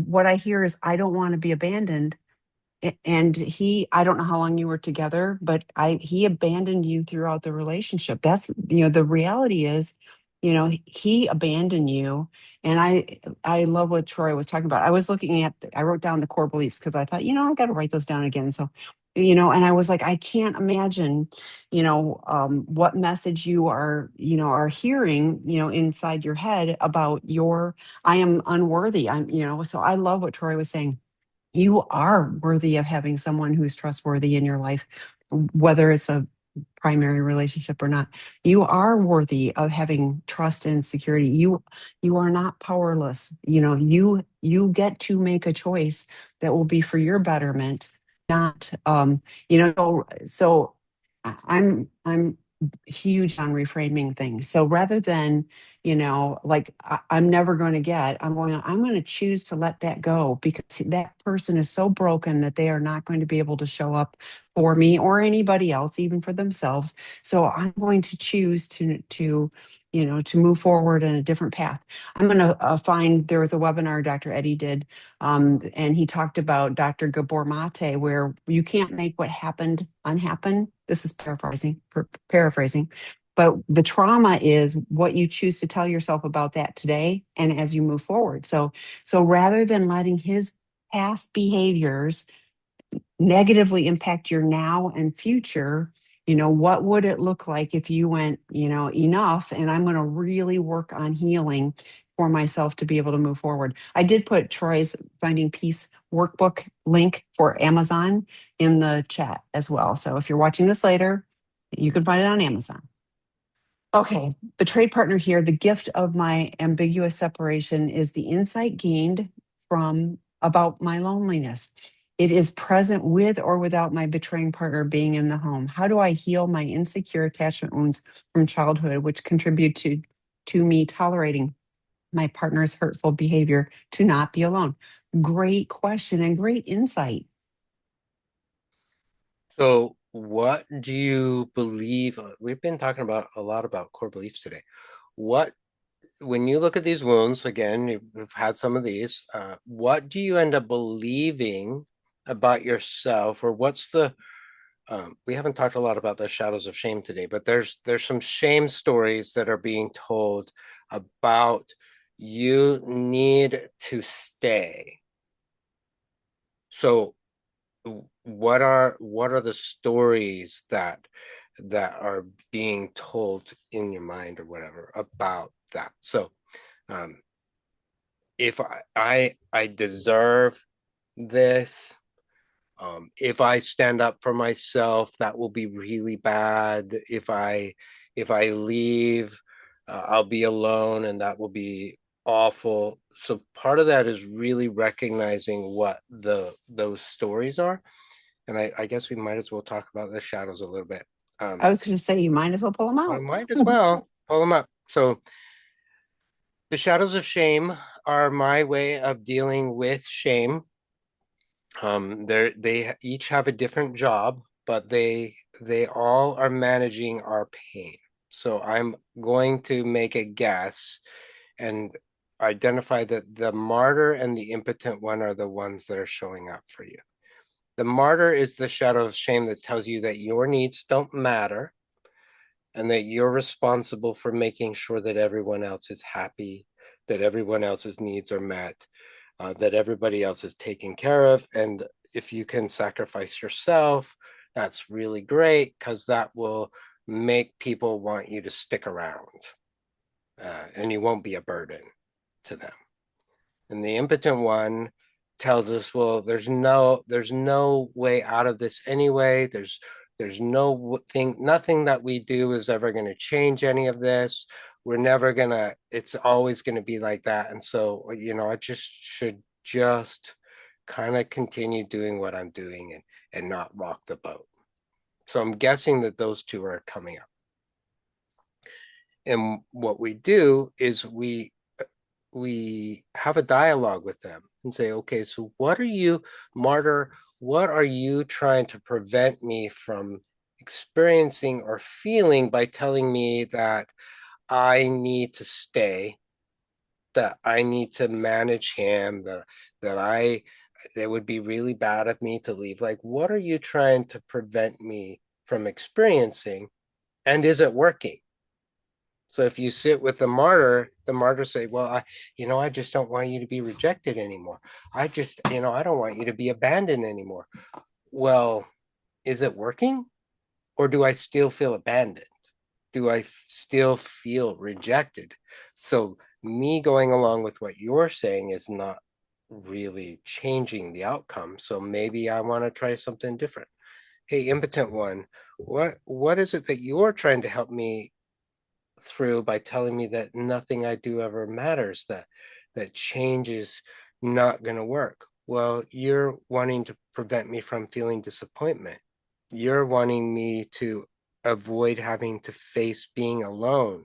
what I hear is, I don't want to be abandoned. And I don't know how long you were together, but he abandoned you throughout the relationship. That's, the reality is, he abandoned you. And I love what Troy was talking about. I wrote down the core beliefs because I thought, I got to write those down again. So, and I was like, I can't imagine, what message you are hearing, inside your head about I am unworthy. So I love what Troy was saying. You are worthy of having someone who's trustworthy in your life. whether it's a primary relationship or not. You are worthy of having trust and security. You are not powerless. You get to make a choice that will be for your betterment, not I'm huge on reframing things. So rather than, like I'm never going to get, I'm going to choose to let that go because that person is so broken that they are not going to be able to show up for me or anybody else, even for themselves. So I'm going to choose to move forward in a different path. I'm going to find there was a webinar Dr. Eddie did, and he talked about Dr. Gabor Mate, where you can't make what happened unhappen. This is paraphrasing, but the trauma is what you choose to tell yourself about that today and as you move forward. So rather than letting his past behaviors negatively impact your now and future, what would it look like if you went, enough, and I'm going to really work on healing for myself to be able to move forward. I did put Troy's Finding Peace workbook link for Amazon in the chat as well. So if you're watching this later, you can find it on Amazon. Okay, the trade partner here, the gift of my ambiguous separation is the insight gained from about my loneliness. It is present with or without my betraying partner being in the home. How do I heal my insecure attachment wounds from childhood, which contribute to me tolerating my partner's hurtful behavior to not be alone? Great question and great insight. So, what do you believe? We've been talking about a lot about core beliefs today. What, when you look at these wounds, again, you've had some of these, what do you end up believing about yourself, or what's the, we haven't talked a lot about the shadows of shame today, but there's some shame stories that are being told about you need to stay. So what are the stories that are being told in your mind or whatever about that? So um if I deserve this, if I stand up for myself, that will be really bad. If I leave, I'll be alone and that will be awful. So part of that is really recognizing what those stories are. And I guess we might as well talk about the shadows a little bit. I was going to say, you might as well pull them I out. might as well pull them up. So the shadows of shame are my way of dealing with shame. They each have a different job, but they all are managing our pain. So I'm going to make a guess and identify that the martyr and the impotent one are the ones that are showing up for you. The martyr is the shadow of shame that tells you that your needs don't matter and that you're responsible for making sure that everyone else is happy, that everyone else's needs are met, that everybody else is taken care of. And if you can sacrifice yourself, that's really great because that will make people want you to stick around, and you won't be a burden to them. And the impotent one tells us, well, there's no way out of this anyway. There's no thing, nothing that we do is ever going to change any of this. We're never gonna, it's always going to be like that. And so, I just should just kind of continue doing what I'm doing and not rock the boat. So I'm guessing that those two are coming up. And what we do is we have a dialogue with them and say, okay, so what are you, martyr, what are you trying to prevent me from experiencing or feeling by telling me that I need to stay, that I need to manage him, that it would be really bad of me to leave? Like, what are you trying to prevent me from experiencing? And is it working? So if you sit with the martyr say, well, I just don't want you to be rejected anymore. I don't want you to be abandoned anymore. Well, is it working? Or do I still feel abandoned? Do I still feel rejected? So me going along with what you're saying is not really changing the outcome. So maybe I want to try something different. hey, impotent one, what is it that you're trying to help me through by telling me that nothing I do ever matters, that change is not going to work? Well, you're wanting to prevent me from feeling disappointment. You're wanting me to avoid having to face being alone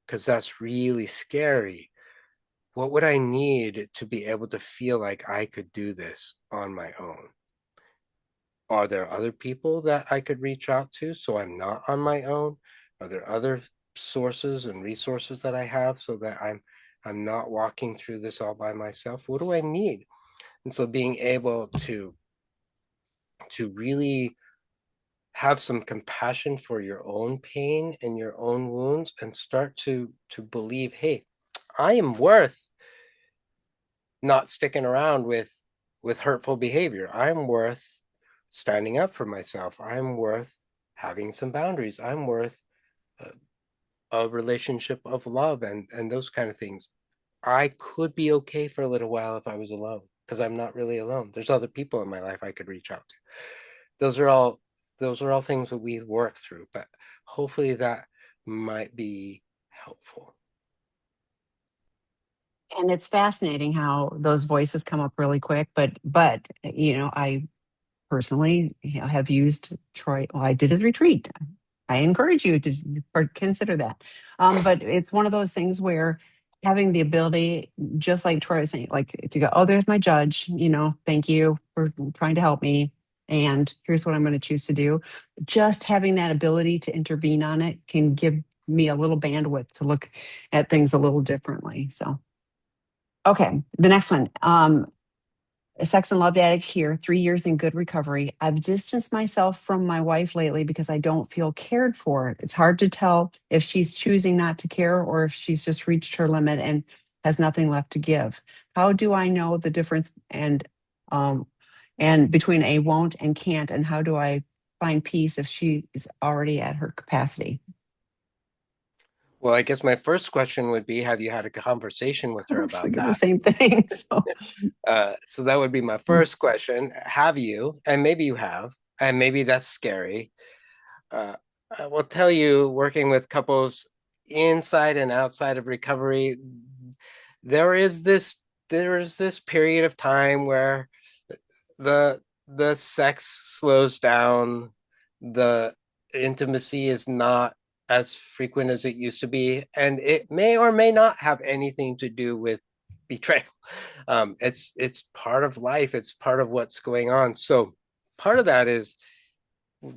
because that's really scary. What would I need to be able to feel like I could do this on my own? Are there other people that I could reach out to so I'm not on my own? Are there other sources and resources that I have so that I'm not walking through this all by myself? What do I need? And so being able to really have some compassion for your own pain and your own wounds and start to believe, hey, I am worth not sticking around with hurtful behavior. I'm worth standing up for myself. I'm worth having some boundaries. I'm worth a, a relationship of love and those kind of things. I could be okay for a little while if I was alone because I'm not really alone. There's other people in my life I could reach out to. Those are all those are all things that we work through, but hopefully that might be helpful. And it's fascinating how those voices come up really quick. But I personally have used Troy. Well, I did his retreat. I encourage you to consider that. But it's one of those things where having the ability, just like Troy was saying, like to go, oh, there's my judge, thank you for trying to help me. And here's what I'm going to choose to do. Just having that ability to intervene on it can give me a little bandwidth to look at things a little differently. So, okay, the next one. A sex and love addict here, 3 years in good recovery. I've distanced myself from my wife lately because I don't feel cared for. It's hard to tell if she's choosing not to care or if she's just reached her limit and has nothing left to give. How do I know the difference and between a won't and can't, and how do I find peace if she is already at her capacity? Well, I guess my first question would be, have you had a conversation with I her was about thinking the that? same thing. So, So that would be my first question. Have you? And maybe you have, and maybe that's scary. Uh, I will tell you, working with couples inside and outside of recovery, there is this there is this period of time where the the sex slows down, the intimacy is not as frequent as it used to be, and it may or may not have anything to do with betrayal. It's part of life. It's part of what's going on. So part of that is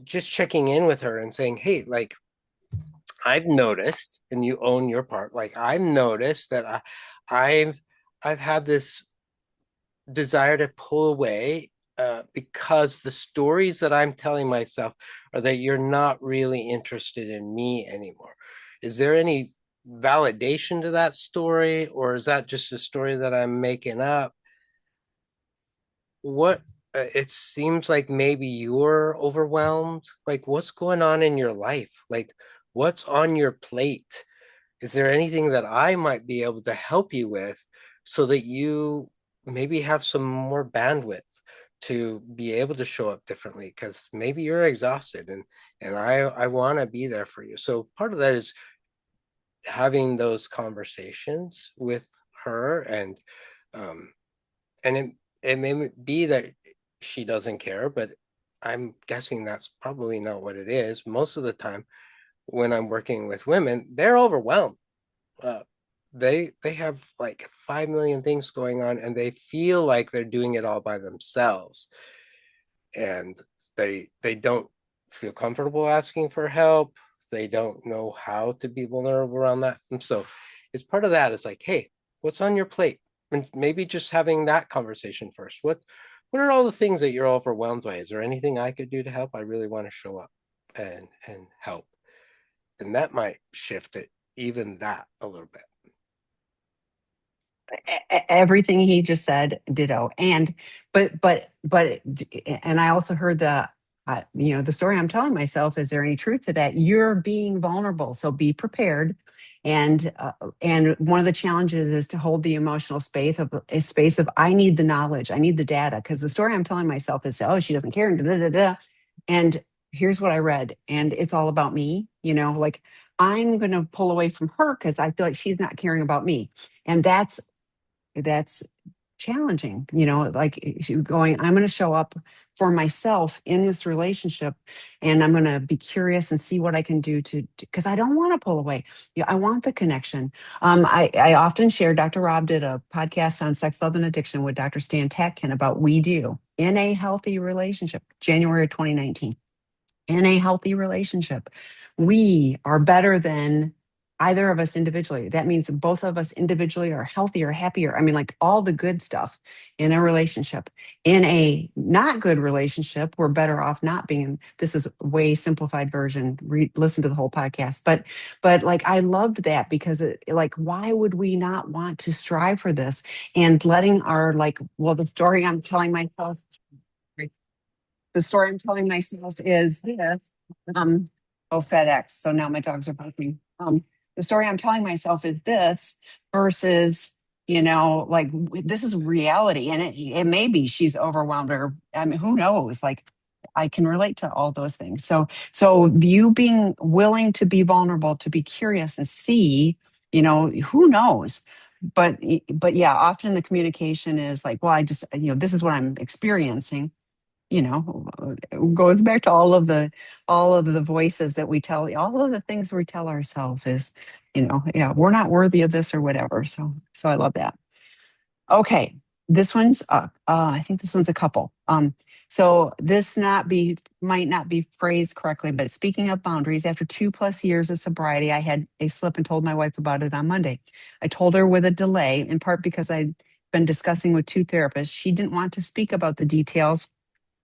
just checking in with her and saying, hey, like, I've noticed, and you own your part, like I've noticed that I've I've had this desire to pull away because the stories that I'm telling myself are that you're not really interested in me anymore. Is there any validation to that story, or is that just a story that I'm making up? What It seems like maybe you're overwhelmed. Like, what's going on in your life? Like, what's on your plate? Is there anything that I might be able to help you with so that you maybe have some more bandwidth to be able to show up differently? Because maybe you're exhausted, and I want to be there for you. So part of that is having those conversations with her, um and it may be that she doesn't care, but I'm guessing that's probably not what it is. Most of the time when I'm working with women, they're overwhelmed. uh, they have like 5 million things going on, and they feel like they're doing it all by themselves, and they don't feel comfortable asking for help. They don't know how to be vulnerable around that, and so it's part of that. It's like, hey, what's on your plate? And maybe just having that conversation first. What are all the things that you're overwhelmed by? Is there anything I could do to help? I really want to show up and help, and that might shift it even that a little bit. everything he just said, ditto. And but and I also heard the story I'm telling myself. Is there any truth to that? You're being vulnerable, so be prepared. And one of the challenges is to hold the emotional space of I need the knowledge, I need the data, because the story I'm telling myself is, oh, she doesn't care, and da, da, da, da. And here's what I read, and it's all about me, like I'm going to pull away from her because I feel like she's not caring about me. And that's challenging, like going, I'm going to show up for myself in this relationship, and I'm going to be curious and see what I can do because I don't want to pull away. Yeah, I want the connection. I often share, Dr. Rob did a podcast on sex, love, and addiction with Dr. Stan Tatkin about we do in a healthy relationship, January of 2019. In a healthy relationship, we are better than either of us individually. That means both of us individually are healthier, happier. I mean, like all the good stuff in a relationship. In a not good relationship, we're better off not being. This is a way simplified version. Listen to the whole podcast. But like I loved that because like why would we not want to strive for this and letting our like well the story I'm telling myself the story I'm telling myself is this. Um, oh, FedEx. So now my dogs are barking. The story I'm telling myself is this versus, like this is reality. And it may be she's overwhelmed or I mean, who knows? Like I can relate to all those things. So you being willing to be vulnerable, to be curious and see, who knows? But yeah, often the communication is like, well, I just, this is what I'm experiencing, goes back to all of the voices that we tell, all of the things we tell ourselves is, yeah, we're not worthy of this or whatever. So I love that. Okay, this one's I think this one's a couple. So this not be might not be phrased correctly, but speaking of boundaries, after 2+ years of sobriety, I had a slip and told my wife about it on Monday. I told her with a delay, in part because I'd been discussing with two therapists. She didn't want to speak about the details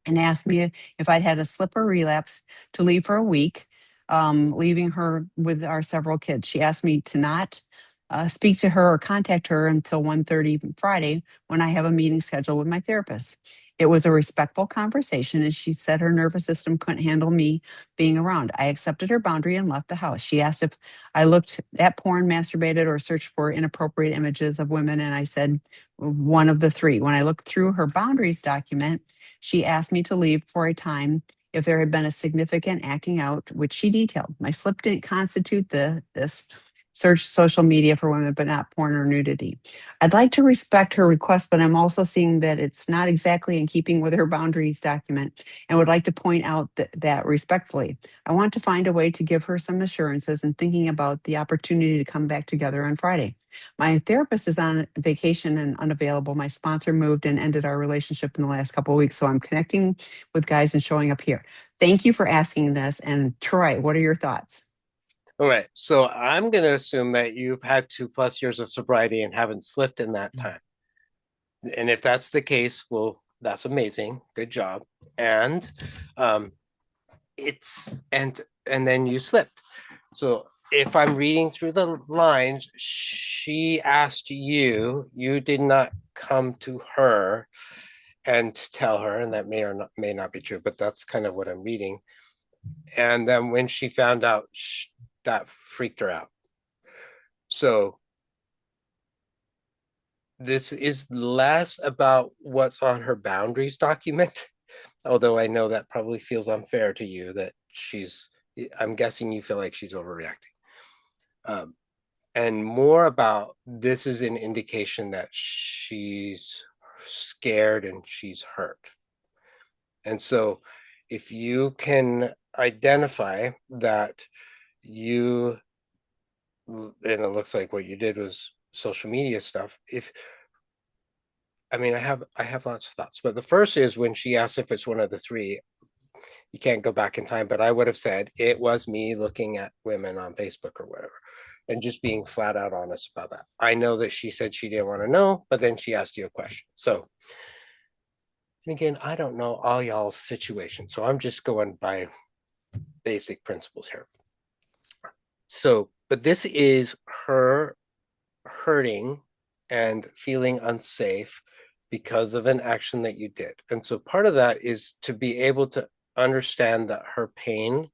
and asked me if I'd had a slip or relapse to leave for a week, leaving her with our several kids. She asked me to not speak to her or contact her until 1:30 Friday when I have a meeting scheduled with my therapist. It was a respectful conversation, and she said her nervous system couldn't handle me being around. I accepted her boundary and left the house. She asked if I looked at porn, masturbated, or searched for inappropriate images of women, and I said one of the three. When I looked through her boundaries document, she asked me to leave for a time if there had been a significant acting out, which she detailed. My slip didn't constitute this search social media for women, but not porn or nudity. I'd like to respect her request, but I'm also seeing that it's not exactly in keeping with her boundaries document and would like to point out that respectfully. I want to find a way to give her some assurances and thinking about the opportunity to come back together on Friday. My therapist is on vacation and unavailable. My sponsor moved and ended our relationship in the last couple of weeks. So I'm connecting with guys and showing up here. Thank you for asking this. And Troy, what are your thoughts? All right. So I'm going to assume that you've had 2+ years of sobriety and haven't slipped in that time. And if that's the case, well, that's amazing. Good job. And um, and then you slipped. So if I'm reading through the lines, she asked you, you did not come to her and tell her, and that may or not may not be true, but that's kind of what I'm reading. And then when she found out, that freaked her out. So this is less about what's on her boundaries document, although I know that probably feels unfair to you that I'm guessing you feel like she's overreacting. Um, and more about this is an indication that she's scared and she's hurt. And so if you can identify that you, and it looks like what you did was social media stuff. If I mean, I have lots of thoughts, but the first is when she asked if it's one of the three. You can't go back in time, but I would have said it was me looking at women on Facebook or whatever, and just being flat out honest about that. I know that she said she didn't want to know, but then she asked you a question. So, and again, I don't know all y'all's situations, so I'm just going by basic principles here. So, but this is her hurting and feeling unsafe because of an action that you did. And so part of that is to be able to understand that her pain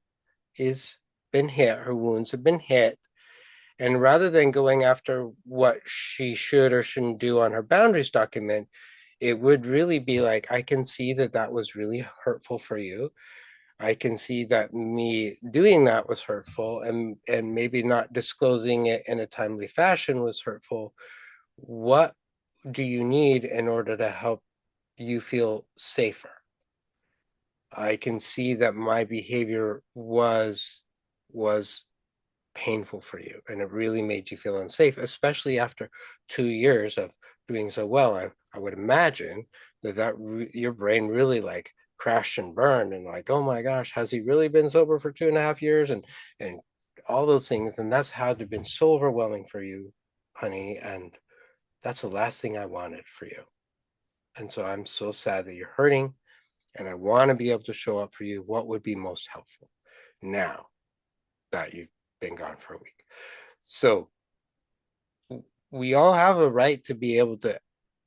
is been hit, her wounds have been hit. And rather than going after what she should or shouldn't do on her boundaries document, it would really be like, I can see that that was really hurtful for you. I can see that me doing that was hurtful, and maybe not disclosing it in a timely fashion was hurtful. What do you need in order to help you feel safer? I can see that my behavior was painful for you, and it really made you feel unsafe, especially after 2 years of doing so well. I would imagine your brain really like crashed and burned, and like, oh my gosh, has he really been sober for 2.5 years, and all those things, and that's had to have been so overwhelming for you, honey, and that's the last thing I wanted for you. And so I'm so sad that you're hurting, and I want to be able to show up for you. What would be most helpful now that you've been gone for a week? So we all have a right to be able to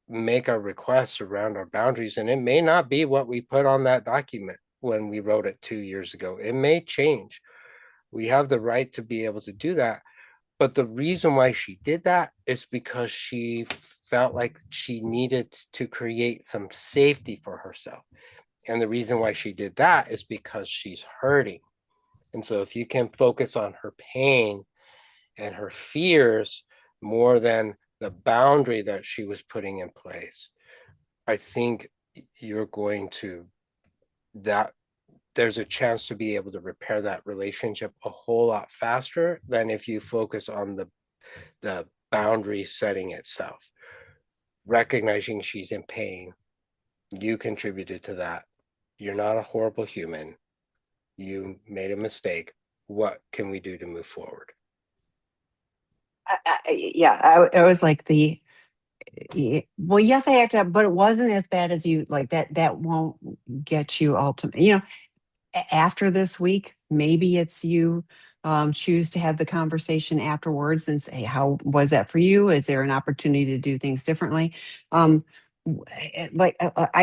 make our requests around our boundaries, and it may not be what we put on that document when we wrote it 2 years ago. It may change. We have the right to be able to do that. But the reason why she did that is because she felt like she needed to create some safety for herself. And the reason why she did that is because she's hurting. And so if you can focus on her pain and her fears more than the boundary that she was putting in place, I think you're going to that there's a chance to be able to repair that relationship a whole lot faster than if you focus on the boundary setting itself. Recognizing she's in pain, you contributed to that. You're not a horrible human. You made a mistake. What can we do to move forward? I was like well, yes, I acted up, but it wasn't as bad as you like that. That won't get you ultimate. After this week, maybe it's you choose to have the conversation afterwards and say, how was that for you? Is there an opportunity to do things differently? I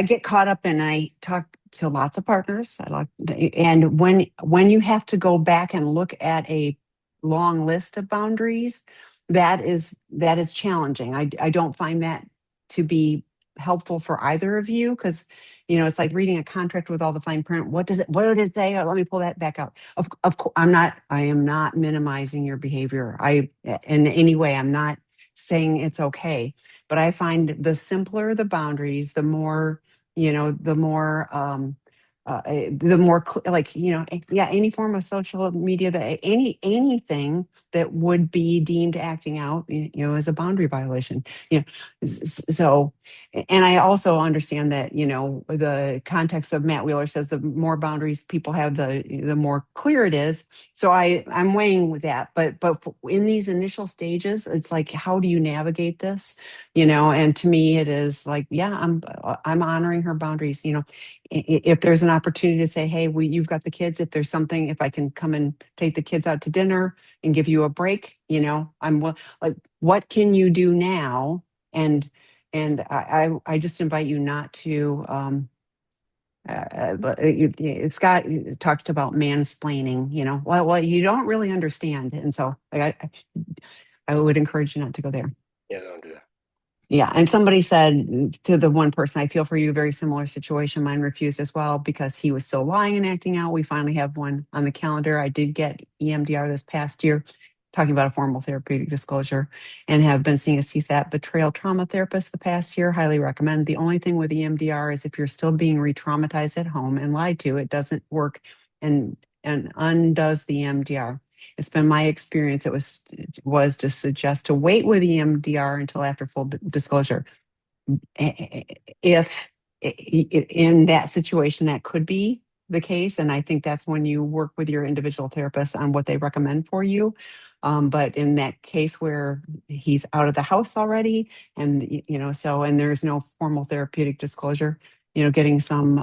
get caught up and I talk to lots of partners. And when you have to go back and look at a long list of boundaries, that is challenging. I don't find that to be helpful for either of you, because it's like reading a contract with all the fine print. What did it say? Let me pull that back out. Of course, I am not minimizing your behavior. In any way, I'm not saying it's okay, but I find the simpler the boundaries, the more, the more yeah, any form of social media, that anything that would be deemed acting out, as a boundary violation. you know so, and I also understand that, the context of Matt Wheeler says the more boundaries people have, the more clear it is. So I'm weighing with that. But in these initial stages, it's like, how do you navigate this? And to me, it is like, yeah, I'm honoring her boundaries. If there's an opportunity to say, hey, you've got the kids. If there's something, if I can come and take the kids out to dinner and give you a break, like, what can you do now? And I just invite you not to. Scott talked about mansplaining. Well, you don't really understand, and so I would encourage you not to go there. Yeah, don't do that. Yeah. And somebody said to the one person, I feel for you, very similar situation. Mine refused as well because he was still lying and acting out. We finally have one on the calendar. I did get EMDR this past year, talking about a formal therapeutic disclosure, and have been seeing a CSAT betrayal trauma therapist the past year. Highly recommend. The only thing with EMDR is if you're still being re-traumatized at home and lied to, it doesn't work and undoes the EMDR. It's been my experience. It was to suggest to wait with EMDR until after full disclosure. If in that situation, that could be the case, and I think that's when you work with your individual therapist on what they recommend for you. But in that case where he's out of the house already, and and there's no formal therapeutic disclosure, getting some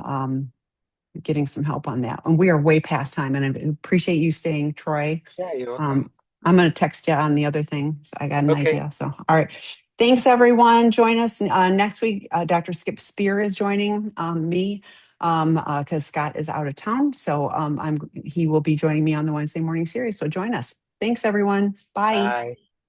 help on that. And we are way past time, and I appreciate you staying, Troy. Yeah, you're welcome. I'm going to text you on the other thing. So I got an Okay. idea. So, all right. Thanks, everyone. Join us next week. Dr. Skip Spear is joining me because Scott is out of town. So he will be joining me on the Wednesday morning series. So join us. Thanks, everyone. Bye. Bye.